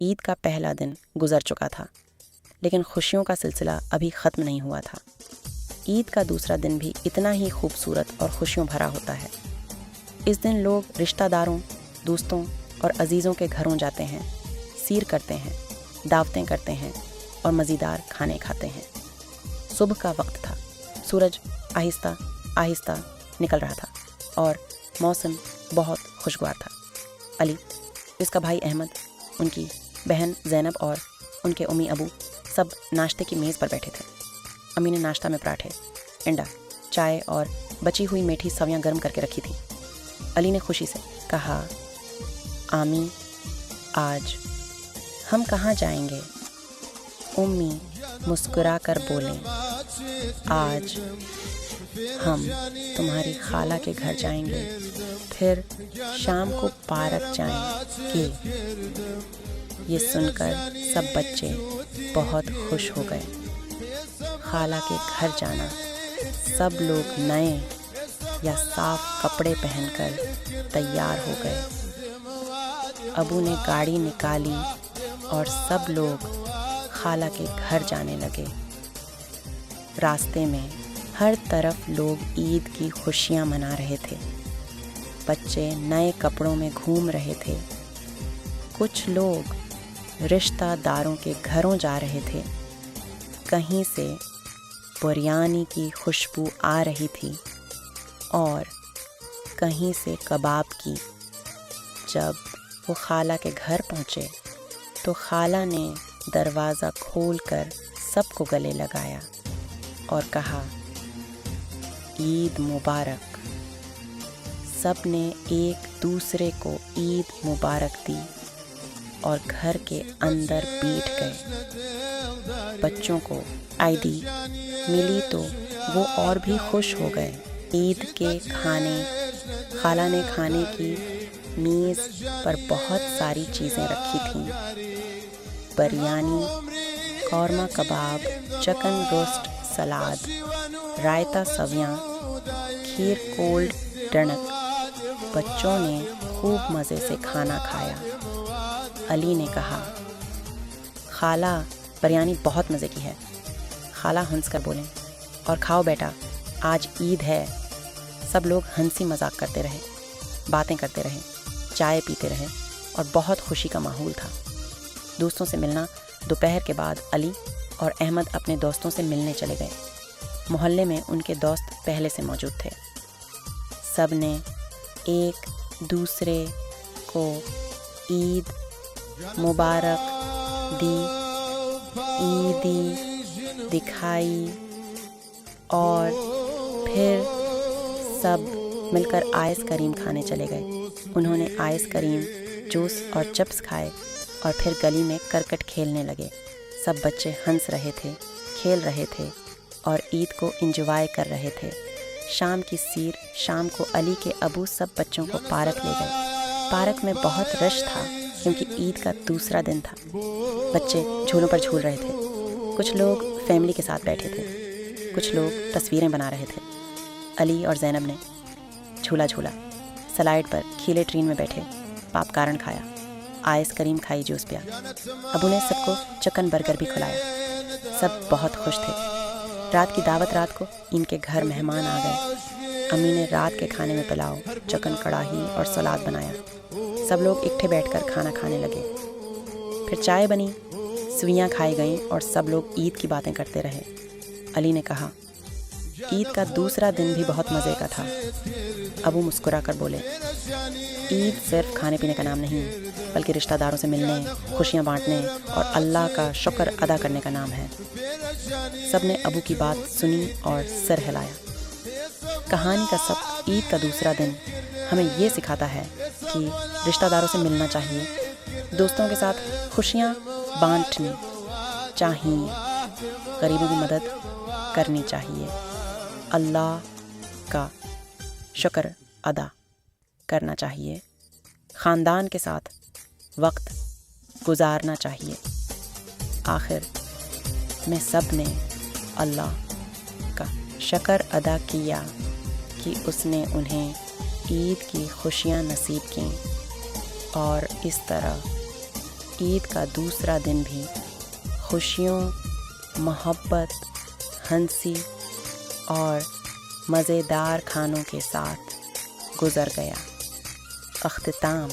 عید کا پہلا دن گزر چکا تھا، لیکن خوشیوں کا سلسلہ ابھی ختم نہیں ہوا تھا۔ عید کا دوسرا دن بھی اتنا ہی خوبصورت اور خوشیوں بھرا ہوتا ہے۔ اس دن لوگ رشتہ داروں، دوستوں اور عزیزوں کے گھروں جاتے ہیں، سیر کرتے ہیں، دعوتیں کرتے ہیں اور مزیدار کھانے کھاتے ہیں۔ صبح کا وقت تھا، سورج آہستہ آہستہ نکل رہا تھا اور موسم بہت خوشگوار تھا۔ علی، اس کا بھائی احمد، ان کی بہن زینب اور ان کے امی ابو سب ناشتے کی میز پر بیٹھے تھے۔ امی نے ناشتہ میں پراٹھے، انڈا، چائے اور بچی ہوئی میٹھی سویاں گرم کر کے رکھی تھیں۔ علی نے خوشی سے کہا، آمی، آج ہم کہاں جائیں گے؟ امی مسکرا کر بولیں، آج ہم تمہاری خالہ کے گھر جائیں گے، پھر شام کو پارک جائیں گے۔ یہ سن کر سب بچے بہت خوش ہو گئے۔ خالہ کے گھر جانا، سب لوگ نئے یا صاف کپڑے پہن کر تیار ہو گئے۔ ابو نے گاڑی نکالی اور سب لوگ خالہ کے گھر جانے لگے۔ راستے میں ہر طرف لوگ عید کی خوشیاں منا رہے تھے۔ بچے نئے کپڑوں میں گھوم رہے تھے۔ کچھ لوگ رشتہ داروں کے گھروں جا رہے تھے۔ کہیں سے بریانی کی خوشبو آ رہی تھی اور کہیں سے کباب کی۔ جب وہ خالہ کے گھر پہنچے تو خالہ نے دروازہ کھول کر سب کو گلے لگایا اور کہا، عید مبارک۔ سب نے ایک دوسرے کو عید مبارک دی اور گھر کے اندر بیٹھ گئے۔ بچوں کو عیدی ملی تو وہ اور بھی خوش ہو گئے۔ عید کے کھانے، خالہ نے کھانے کی میز پر بہت ساری چیزیں رکھی تھیں۔ بریانی، قورمہ کباب، چکن روسٹ، سلاد، رائتا سویاں، کھیر، کولڈ ڈرنک۔ بچوں نے خوب مزے سے کھانا کھایا۔ علی نے کہا، خالہ، بریانی بہت مزے کی ہے۔ خالہ ہنس کر بولیں، اور کھاؤ بیٹا، آج عید ہے۔ سب لوگ ہنسی مذاق کرتے رہے، باتیں کرتے رہے، چائے پیتے رہے اور بہت خوشی کا ماحول تھا۔ دوستوں سے ملنا، دوپہر کے بعد علی اور احمد اپنے دوستوں سے ملنے چلے گئے۔ محلے میں ان کے دوست پہلے سے موجود تھے۔ سب نے ایک دوسرے کو عید مبارک دی، عیدی دکھائی اور پھر سب مل کر آئس کریم کھانے چلے گئے۔ انہوں نے آئس کریم، جوس اور چپس کھائے اور پھر گلی میں کرکٹ کھیلنے لگے۔ سب بچے ہنس رہے تھے، کھیل رہے تھے اور عید کو انجوائے کر رہے تھے۔ شام کی سیر شام کو علی کے ابو سب بچوں کو پارک لے گئے۔ پارک میں بہت رش تھا کیونکہ عید کا دوسرا دن تھا۔ بچے جھولوں پر جھول رہے تھے۔ کچھ لوگ فیملی کے ساتھ بیٹھے تھے، کچھ لوگ تصویریں بنا رہے تھے۔ علی اور زینب نے جھولا جھولا، سلائڈ پر کھیلے ٹرین میں بیٹھے، پاپ کارن کھایا، آئس کریم کھائی، جوس پیا۔ ابو نے سب کو چکن برگر بھی کھلایا۔ سب بہت خوش تھے۔ رات کی دعوت رات کو ان کے گھر مہمان آ گئے۔ امی نے رات کے کھانے میں پلاؤ، چکن کڑاہی اور سلاد بنایا۔ سب لوگ اکٹھے بیٹھ کر کھانا کھانے لگے۔ پھر چائے بنی، سویاں کھائی گئیں اور سب لوگ عید کی باتیں کرتے رہے۔ علی نے کہا، عید کا دوسرا دن بھی بہت مزے کا تھا۔ ابو مسکرا کر بولے، عید صرف کھانے پینے کا نام نہیں، بلکہ رشتہ داروں سے ملنے، خوشیاں بانٹنے اور اللہ کا شکر ادا کرنے کا نام ہے۔ سب نے ابو کی بات سنی اور سر ہلایا۔ کہانی کا سبق، عید کا دوسرا دن ہمیں یہ سکھاتا ہے کہ رشتہ داروں سے ملنا چاہیے، دوستوں کے ساتھ خوشیاں بانٹنی چاہیے، غریبوں کی مدد کرنی چاہیے، اللہ کا شکر ادا کرنا چاہیے، خاندان کے ساتھ وقت گزارنا چاہیے۔ آخر میں سب نے اللہ کا شکر ادا کیا کہ اس نے انہیں عید کی خوشیاں نصیب کیں، اور اس طرح عید کا دوسرا دن بھی خوشیوں، محبت، ہنسی اور مزیدار کھانوں کے ساتھ گزر گیا۔ اختتام۔